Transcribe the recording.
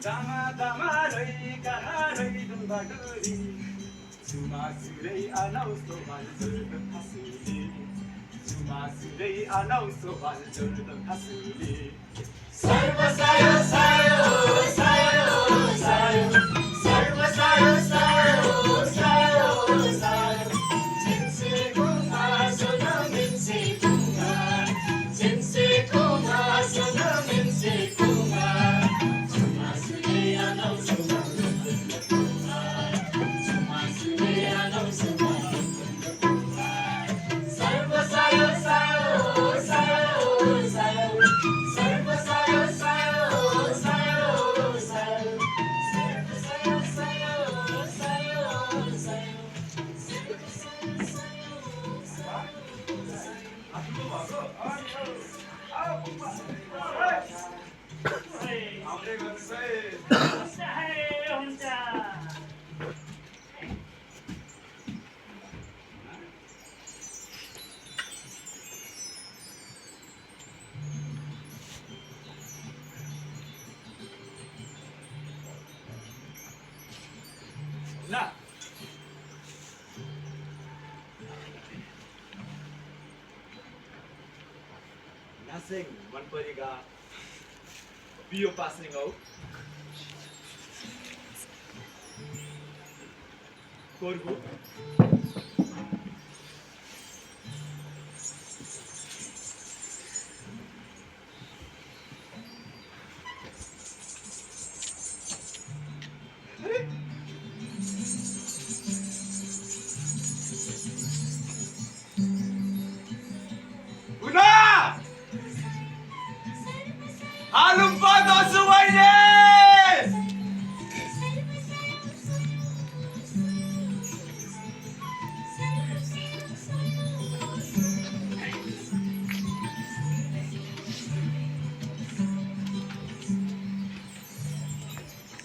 दामा दामा रही काना रही दुम्बाडुरी जुमा सुरै आनाउ सोबान जोर्द फासुली जुमा सुरै आनाउ सोबान जोर्द फासुली सर्व सायो सायो सायो सायो सर्व सायो सायो सायो सायो जिन्से कुमा सोन मिन्से कुमा जिन्से कुमा सोन मिन्से कुमा जुमा सुरै आनाउ सोबान जोर्द कुमा जुमा सुरै आनाउ सोबान जोर्द कुमा सर्व सायो सायो सायो सायो सर्व सायो सायो सायो सायो सर्व सायो सायो सायो सायो सर्व सायो सायो आउँदै गर्नुहोस् है हुन्छ ल नासिङ मनपरेका बियो पासिङ हौ कोर्गु